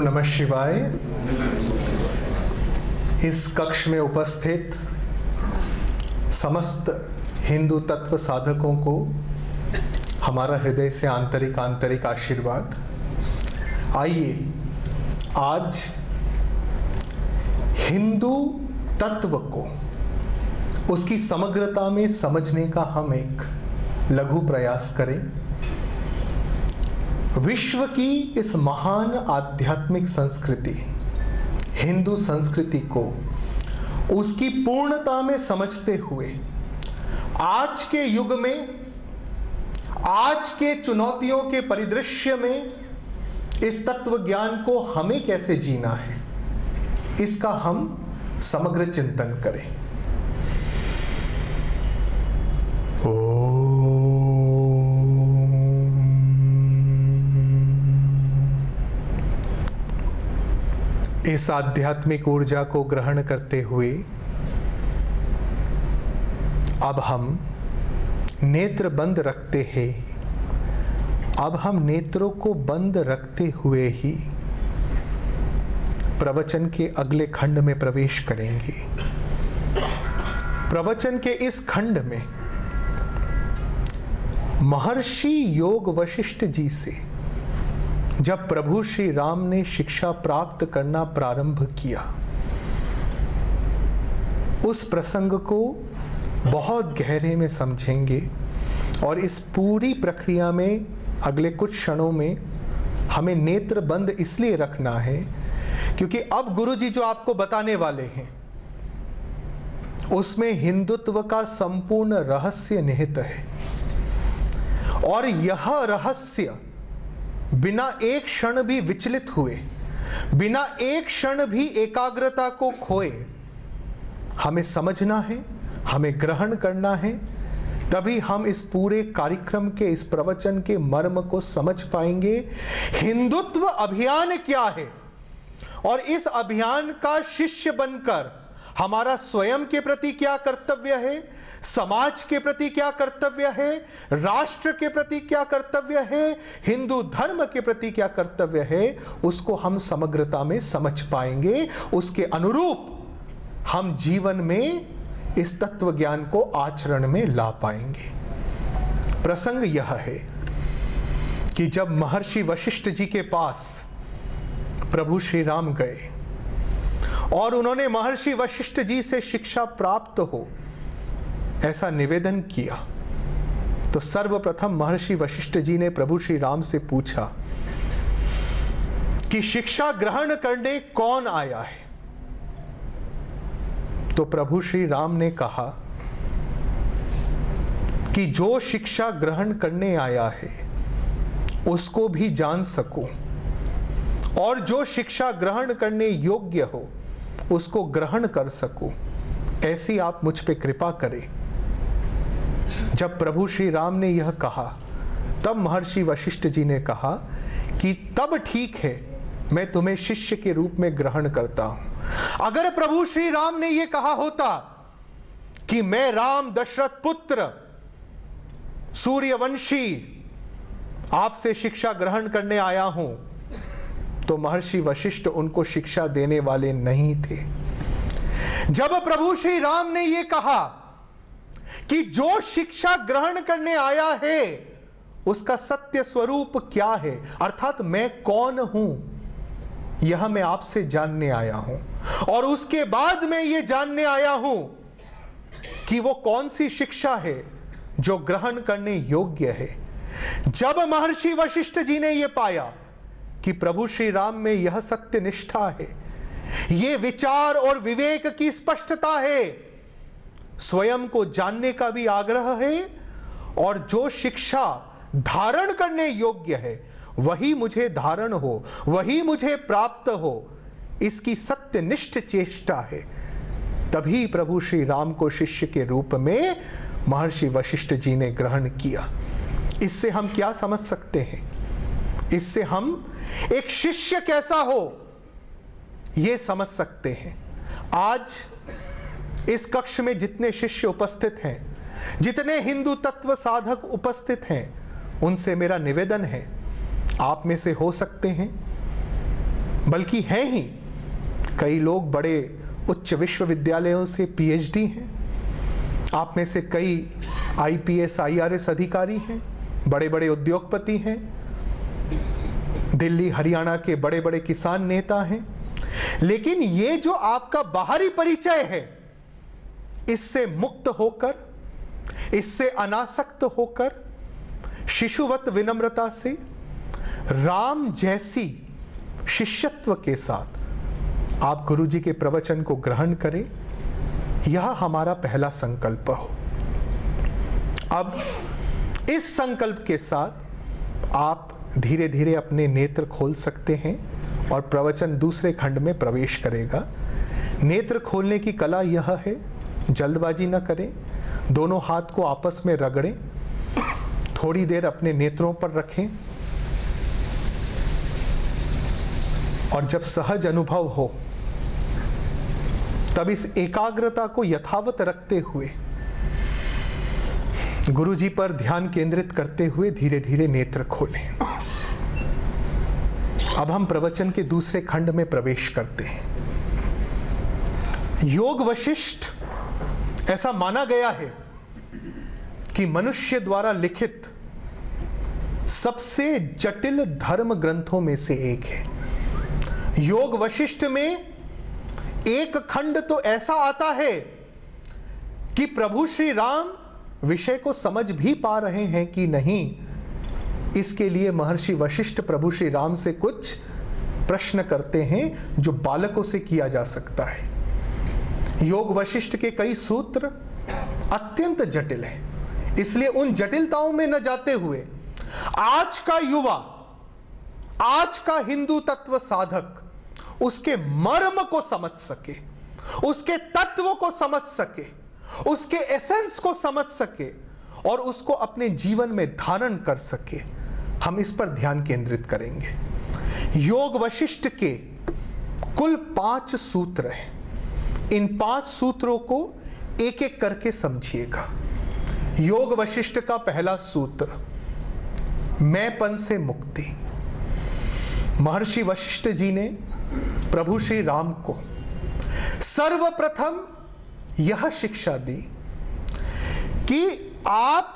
नमः शिवाय। इस कक्ष में उपस्थित समस्त हिंदू तत्व साधकों को हमारा हृदय से आंतरिक आशीर्वाद। आइए आज हिंदू तत्व को उसकी समग्रता में समझने का हम एक लघु प्रयास करें। विश्व की इस महान आध्यात्मिक संस्कृति हिंदू संस्कृति को उसकी पूर्णता में समझते हुए आज के युग में, आज के चुनौतियों के परिदृश्य में इस तत्व ज्ञान को हमें कैसे जीना है, इसका हम समग्र चिंतन करें। इस आध्यात्मिक ऊर्जा को ग्रहण करते हुए अब हम नेत्र बंद रखते हैं। अब हम नेत्रों को बंद रखते हुए ही प्रवचन के अगले खंड में प्रवेश करेंगे। प्रवचन के इस खंड में महर्षि योग वशिष्ठ जी से जब प्रभु श्री राम ने शिक्षा प्राप्त करना प्रारंभ किया, उस प्रसंग को बहुत गहरे में समझेंगे। और इस पूरी प्रक्रिया में अगले कुछ क्षणों में हमें नेत्र बंद इसलिए रखना है क्योंकि अब गुरुजी जो आपको बताने वाले हैं उसमें हिंदुत्व का संपूर्ण रहस्य निहित है। और यह रहस्य बिना एक क्षण भी विचलित हुए, बिना एक क्षण भी एकाग्रता को खोए हमें समझना है, हमें ग्रहण करना है। तभी हम इस पूरे कार्यक्रम के, इस प्रवचन के मर्म को समझ पाएंगे। हिंदुत्व अभियान क्या है और इस अभियान का शिष्य बनकर हमारा स्वयं के प्रति क्या कर्तव्य है, समाज के प्रति क्या कर्तव्य है, राष्ट्र के प्रति क्या कर्तव्य है, हिंदू धर्म के प्रति क्या कर्तव्य है, उसको हम समग्रता में समझ पाएंगे। उसके अनुरूप हम जीवन में इस तत्व ज्ञान को आचरण में ला पाएंगे। प्रसंग यह है कि जब महर्षि वशिष्ठ जी के पास प्रभु श्री राम गए और उन्होंने महर्षि वशिष्ठ जी से शिक्षा प्राप्त हो ऐसा निवेदन किया, तो सर्वप्रथम महर्षि वशिष्ठ जी ने प्रभु श्री राम से पूछा कि शिक्षा ग्रहण करने कौन आया है। तो प्रभु श्री राम ने कहा कि जो शिक्षा ग्रहण करने आया है उसको भी जान सकूं और जो शिक्षा ग्रहण करने योग्य हो उसको ग्रहण कर सकूं, ऐसी आप मुझ पे कृपा करें। जब प्रभु श्री राम ने यह कहा तब महर्षि वशिष्ठ जी ने कहा कि तब ठीक है, मैं तुम्हें शिष्य के रूप में ग्रहण करता हूं। अगर प्रभु श्री राम ने यह कहा होता कि मैं राम दशरथ पुत्र सूर्यवंशी आपसे शिक्षा ग्रहण करने आया हूं, तो महर्षि वशिष्ठ उनको शिक्षा देने वाले नहीं थे। जब प्रभु श्री राम ने यह कहा कि जो शिक्षा ग्रहण करने आया है उसका सत्य स्वरूप क्या है, अर्थात मैं कौन हूं, यह मैं आपसे जानने आया हूं। और उसके बाद मैं यह जानने आया हूं कि वो कौन सी शिक्षा है जो ग्रहण करने योग्य है। जब महर्षि वशिष्ठ जी ने यह पाया कि प्रभु श्री राम में यह सत्य निष्ठा है, यह विचार और विवेक की स्पष्टता है, स्वयं को जानने का भी आग्रह है, और जो शिक्षा धारण करने योग्य है वही मुझे धारण हो, वही मुझे प्राप्त हो, इसकी सत्यनिष्ठ चेष्टा है, तभी प्रभु श्री राम को शिष्य के रूप में महर्षि वशिष्ठ जी ने ग्रहण किया। इससे हम क्या समझ सकते हैं? इससे हम एक शिष्य कैसा हो यह समझ सकते हैं। आज इस कक्ष में जितने शिष्य उपस्थित हैं, जितने हिंदू तत्व साधक उपस्थित हैं, उनसे मेरा निवेदन है, आप में से हो सकते हैं बल्कि हैं ही। कई लोग बड़े उच्च विश्वविद्यालयों से पीएचडी हैं। आप में से कई आईपीएस आईआरएस अधिकारी हैं, बड़े बड़े उद्योगपति हैं, दिल्ली हरियाणा के बड़े बड़े किसान नेता हैं। लेकिन ये जो आपका बाहरी परिचय है, इससे मुक्त होकर, इससे अनासक्त होकर, शिशुवत विनम्रता से राम जैसी शिष्यत्व के साथ आप गुरुजी के प्रवचन को ग्रहण करें, यह हमारा पहला संकल्प हो। अब इस संकल्प के साथ आप धीरे धीरे अपने नेत्र खोल सकते हैं और प्रवचन दूसरे खंड में प्रवेश करेगा। नेत्र खोलने की कला यह है, जल्दबाजी न करें, दोनों हाथ को आपस में रगड़ें, थोड़ी देर अपने नेत्रों पर रखें और जब सहज अनुभव हो तब इस एकाग्रता को यथावत रखते हुए गुरुजी पर ध्यान केंद्रित करते हुए धीरे धीरे नेत्र खोलें। अब हम प्रवचन के दूसरे खंड में प्रवेश करते हैं। योग वशिष्ठ, ऐसा माना गया है कि मनुष्य द्वारा लिखित सबसे जटिल धर्म ग्रंथों में से एक है। योग वशिष्ठ में एक खंड तो ऐसा आता है कि प्रभु श्री राम विषय को समझ भी पा रहे हैं कि नहीं, इसके लिए महर्षि वशिष्ठ प्रभु श्री राम से कुछ प्रश्न करते हैं जो बालकों से किया जा सकता है। योग वशिष्ठ के कई सूत्र अत्यंत जटिल हैं, इसलिए उन जटिलताओं में न जाते हुए आज का युवा, आज का हिंदू तत्व साधक उसके मर्म को समझ सके, उसके तत्व को समझ सके, उसके एसेंस को समझ सके और उसको अपने जीवन में धारण कर सके, हम इस पर ध्यान केंद्रित करेंगे। योग वशिष्ठ के कुल 5 सूत्र हैं। इन 5 सूत्रों को एक एक करके समझिएगा। योग वशिष्ठ का पहला सूत्र, मैंपन से मुक्ति। महर्षि वशिष्ठ जी ने प्रभु श्री राम को सर्वप्रथम यह शिक्षा दी कि आप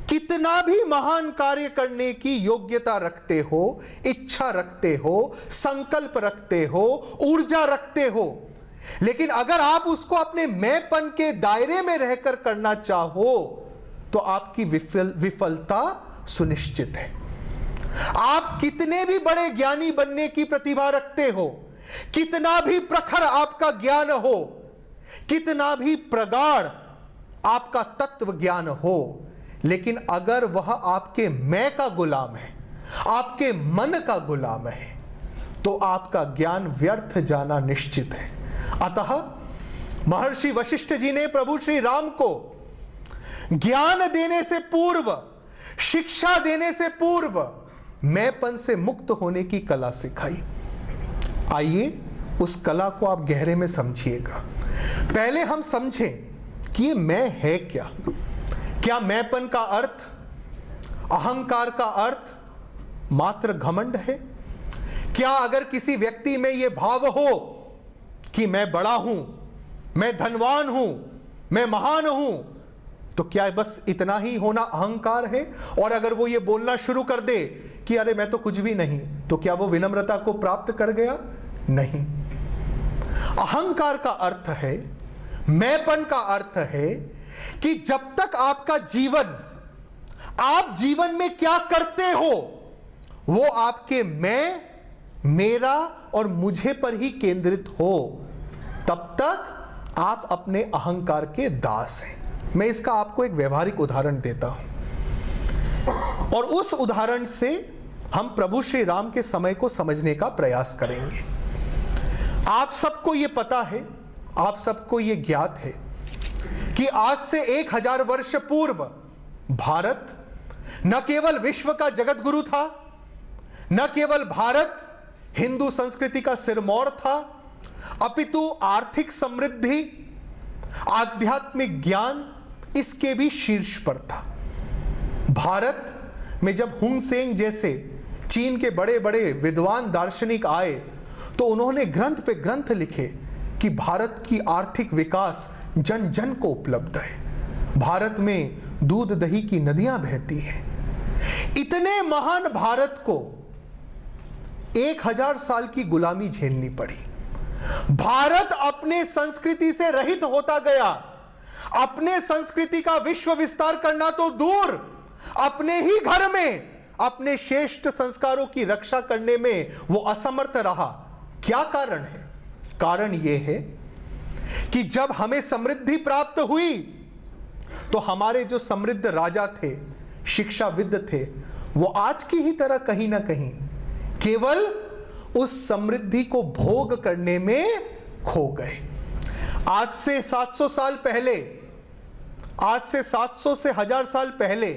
कितना भी महान कार्य करने की योग्यता रखते हो, इच्छा रखते हो, संकल्प रखते हो, ऊर्जा रखते हो, लेकिन अगर आप उसको अपने मैंपन के दायरे में रहकर करना चाहो तो आपकी विफलता सुनिश्चित है। आप कितने भी बड़े ज्ञानी बनने की प्रतिभा रखते हो, कितना भी प्रखर आपका ज्ञान हो, कितना भी प्रगाढ़ आपका तत्व ज्ञान हो, लेकिन अगर वह आपके मैं का गुलाम है, आपके मन का गुलाम है, तो आपका ज्ञान व्यर्थ जाना निश्चित है। अतः महर्षि वशिष्ठ जी ने प्रभु श्री राम को ज्ञान देने से पूर्व, शिक्षा देने से पूर्व मैंपन से मुक्त होने की कला सिखाई। आइए उस कला को आप गहरे में समझिएगा। पहले हम समझें कि ये मैं है क्या। क्या मैंपन का अर्थ, अहंकार का अर्थ मात्र घमंड है? क्या अगर किसी व्यक्ति में यह भाव हो कि मैं बड़ा हूं, मैं धनवान हूं, मैं महान हूं, तो क्या बस इतना ही होना अहंकार है? और अगर वो ये बोलना शुरू कर दे कि अरे मैं तो कुछ भी नहीं, तो क्या वो विनम्रता को प्राप्त कर गया? नहीं। अहंकार का अर्थ है, मैंपन का अर्थ है कि जब तक आपका जीवन, आप जीवन में क्या करते हो, वो आपके मैं, मेरा और मुझे पर ही केंद्रित हो, तब तक आप अपने अहंकार के दास हैं। मैं इसका आपको एक व्यवहारिक उदाहरण देता हूं और उस उदाहरण से हम प्रभु श्री राम के समय को समझने का प्रयास करेंगे। आप सबको यह पता है, आप सबको यह ज्ञात है कि आज से 1000 वर्ष पूर्व भारत न केवल विश्व का जगत गुरु था, न केवल भारत हिंदू संस्कृति का सिरमौर था, अपितु आर्थिक समृद्धि, आध्यात्मिक ज्ञान इसके भी शीर्ष पर था। भारत में जब हुन सेन जैसे चीन के बड़े बड़े विद्वान दार्शनिक आए तो उन्होंने ग्रंथ पे ग्रंथ लिखे कि भारत की आर्थिक विकास जन जन को उपलब्ध है, भारत में दूध दही की नदियां बहती हैं। इतने महान भारत को 1000 साल की गुलामी झेलनी पड़ी। भारत अपने संस्कृति से रहित होता गया। अपने संस्कृति का विश्व विस्तार करना तो दूर, अपने ही घर में अपने श्रेष्ठ संस्कारों की रक्षा करने में वो असमर्थ रहा। क्या कारण है? कारण यह है कि जब हमें समृद्धि प्राप्त हुई तो हमारे जो समृद्ध राजा थे, शिक्षाविद थे, वो आज की ही तरह कहीं ना कहीं केवल उस समृद्धि को भोग करने में खो गए। आज से 700 साल पहले, आज से 700 से 1000 साल पहले,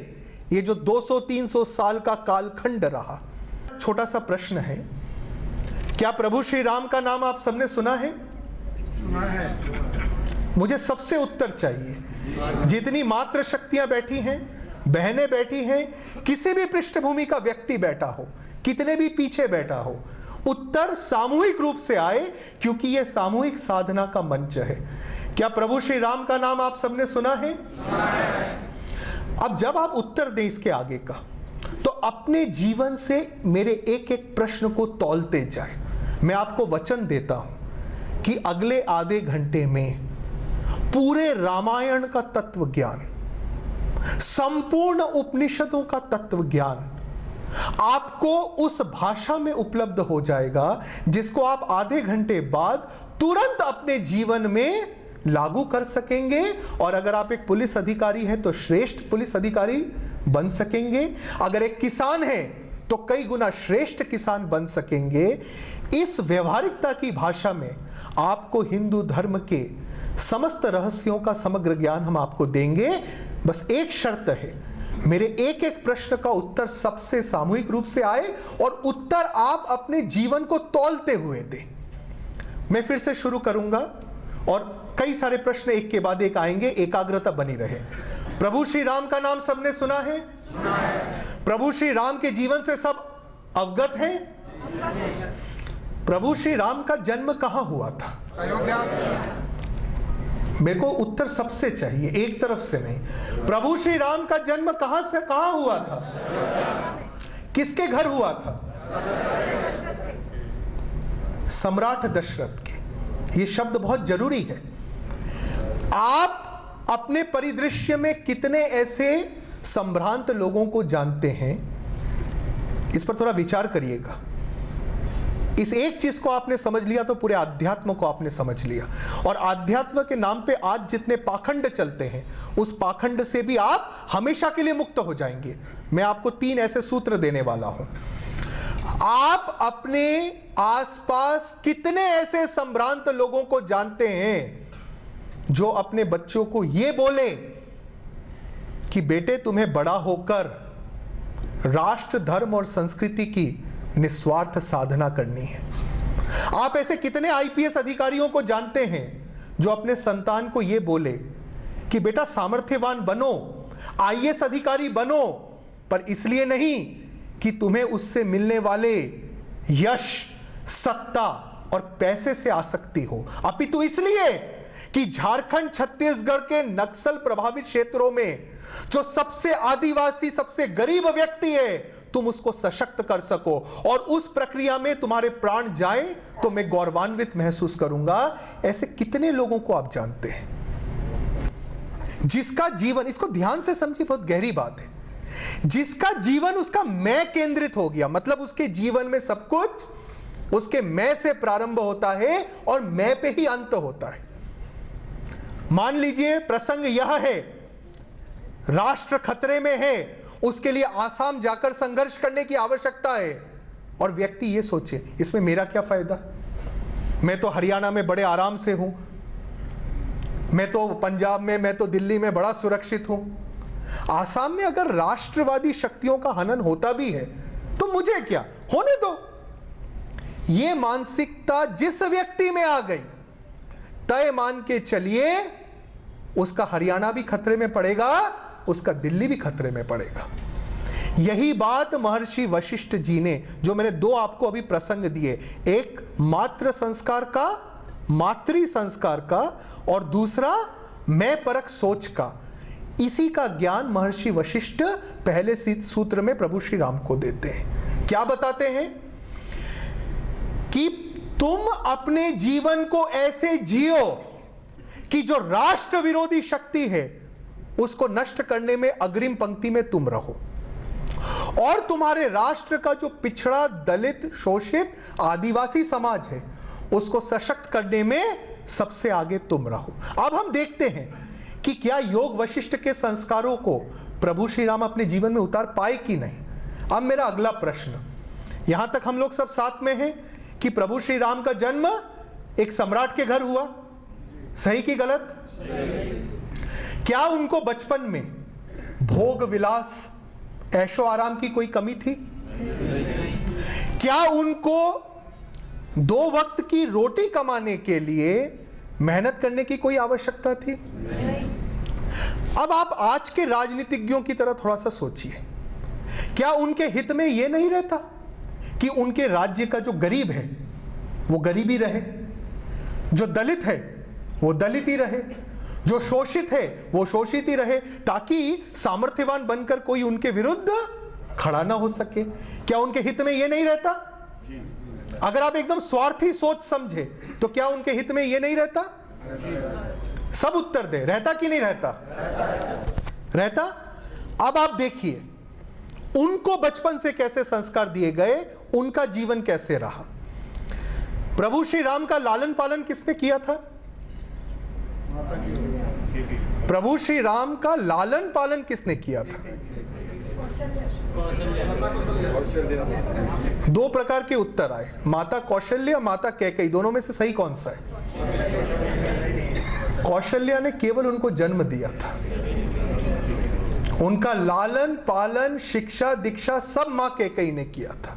ये जो 200-300 साल का कालखंड रहा। छोटा सा प्रश्न है, क्या प्रभु श्री राम का नाम आप सबने सुना है? सुना है। मुझे सबसे उत्तर चाहिए। जितनी मात्र शक्तियां बैठी हैं, बहनें बैठी हैं, किसी भी पृष्ठभूमि का व्यक्ति बैठा हो, कितने भी पीछे बैठा हो, उत्तर सामूहिक रूप से आए, क्योंकि यह सामूहिक साधना का मंच है। क्या प्रभु श्री राम का नाम आप सबने सुना है? अब जब आप उत्तर दें इसके आगे का, तो अपने जीवन से मेरे एक एक प्रश्न को तौलते जाए। मैं आपको वचन देता हूं कि अगले आधे घंटे में पूरे रामायण का तत्व ज्ञान, संपूर्ण उपनिषदों का तत्व ज्ञान आपको उस भाषा में उपलब्ध हो जाएगा जिसको आप आधे घंटे बाद तुरंत अपने जीवन में लागू कर सकेंगे। और अगर आप एक पुलिस अधिकारी हैं तो श्रेष्ठ पुलिस अधिकारी बन सकेंगे, अगर एक किसान हैं तो कई गुना श्रेष्ठ किसान बन सकेंगे। इस व्यवहारिकता की भाषा में आपको हिंदू धर्म के समस्त रहस्यों का समग्र ज्ञान हम आपको देंगे। बस एक शर्त है, मेरे एक एक प्रश्न का उत्तर सबसे सामूहिक रूप से आए और उत्तर आप अपने जीवन को तौलते हुए दें। मैं फिर से शुरू करूंगा और कई सारे प्रश्न एक के बाद एक आएंगे, एकाग्रता बनी रहे। प्रभु श्री राम का नाम सबने सुना है? सुना है। प्रभु श्री राम के जीवन से सब अवगत हैं? प्रभु श्री राम का जन्म कहां हुआ था? अयोध्या। मेरे को उत्तर सबसे चाहिए, एक तरफ से नहीं। प्रभु श्री राम का जन्म कहां से कहां हुआ था? किसके घर हुआ था? सम्राट दशरथ के। ये शब्द बहुत जरूरी है। आप अपने परिदृश्य में कितने ऐसे संभ्रांत लोगों को जानते हैं? इस पर थोड़ा विचार करिएगा। इस एक चीज को आपने समझ लिया तो पूरे आध्यात्म को आपने समझ लिया। और आध्यात्म के नाम पे आज जितने पाखंड चलते हैं, उस पाखंड से भी आप हमेशा के लिए मुक्त हो जाएंगे। मैं आपको 3 ऐसे सूत्र देने वाला हूं। आप अपने आसपास कितने ऐसे संभ्रांत लोगों को जानते हैं जो अपने बच्चों को यह बोले कि बेटे तुम्हें बड़ा होकर राष्ट्र, धर्म और संस्कृति की निस्वार्थ साधना करनी है? आप ऐसे कितने आईपीएस अधिकारियों को जानते हैं जो अपने संतान को यह बोले कि बेटा सामर्थ्यवान बनो, आईएएस अधिकारी बनो, पर इसलिए नहीं कि तुम्हें उससे मिलने वाले यश, सत्ता और पैसे से आसक्ति हो, अपितु इसलिए कि झारखंड, छत्तीसगढ़ के नक्सल प्रभावित क्षेत्रों में जो सबसे आदिवासी, सबसे गरीब व्यक्ति है, तुम उसको सशक्त कर सको और उस प्रक्रिया में तुम्हारे प्राण जाए तो मैं गौरवान्वित महसूस करूंगा। ऐसे कितने लोगों को आप जानते हैं जिसका जीवन, इसको ध्यान से समझिए, बहुत गहरी बात है, जिसका जीवन उसका मैं केंद्रित हो गया, मतलब उसके जीवन में सब कुछ उसके मैं से प्रारंभ होता है और मैं पे ही अंत होता है। मान लीजिए प्रसंग यह है, राष्ट्र खतरे में है, उसके लिए आसाम जाकर संघर्ष करने की आवश्यकता है, और व्यक्ति यह सोचे इसमें मेरा क्या फायदा, मैं तो हरियाणा में बड़े आराम से हूं, मैं तो पंजाब में, मैं तो दिल्ली में बड़ा सुरक्षित हूं। आसाम में अगर राष्ट्रवादी शक्तियों का हनन होता भी है तो मुझे क्या, होने दो। यह मानसिकता जिस व्यक्ति में आ गई, तय मान के चलिए उसका हरियाणा भी खतरे में पड़ेगा, उसका दिल्ली भी खतरे में पड़ेगा। यही बात महर्षि वशिष्ठ जी ने, जो मैंने दो आपको अभी प्रसंग दिए, एक मातृ संस्कार का, मातृ संस्कार का, और दूसरा मैं परक सोच का, इसी का ज्ञान महर्षि वशिष्ठ पहले सूत्र में प्रभु श्री राम को देते हैं। क्या बताते हैं कि तुम अपने जीवन को ऐसे जियो कि जो राष्ट्र विरोधी शक्ति है उसको नष्ट करने में अग्रिम पंक्ति में तुम रहो, और तुम्हारे राष्ट्र का जो पिछड़ा, दलित, शोषित, आदिवासी समाज है उसको सशक्त करने में सबसे आगे तुम रहो। अब हम देखते हैं कि क्या योग वशिष्ठ के संस्कारों को प्रभु श्री राम अपने जीवन में उतार पाए कि नहीं। अब मेरा अगला प्रश्न, यहां तक हम लोग सब साथ में हैं कि प्रभु श्री राम का जन्म एक सम्राट के घर हुआ, सही कि गलत? क्या उनको बचपन में भोग विलास, ऐशो आराम की कोई कमी थी? क्या उनको 2 वक्त की रोटी कमाने के लिए मेहनत करने की कोई आवश्यकता थी? अब आप आज के राजनीतिज्ञों की तरह थोड़ा सा सोचिए, क्या उनके हित में यह नहीं रहता कि उनके राज्य का जो गरीब है वो गरीब ही रहे, जो दलित है वो दलित ही रहे, जो शोषित है वो शोषित ही रहे, ताकि सामर्थ्यवान बनकर कोई उनके विरुद्ध खड़ा ना हो सके? क्या उनके हित में यह नहीं रहता? अगर आप एकदम स्वार्थी सोच समझे तो क्या उनके हित में यह नहीं रहता? सब उत्तर दे, रहता कि नहीं रहता? रहता। अब आप देखिए उनको बचपन से कैसे संस्कार दिए गए, उनका जीवन कैसे रहा। प्रभु श्री राम का लालन पालन किसने किया था? प्रभु श्री राम का लालन पालन किसने किया था? 2 प्रकार के उत्तर आए, माता कौशल्या, माता कैकेयी, दोनों में से सही कौन सा है? कौशल्या ने केवल उनको जन्म दिया था, उनका लालन पालन, शिक्षा, दीक्षा सब मां कैकेयी ने किया था।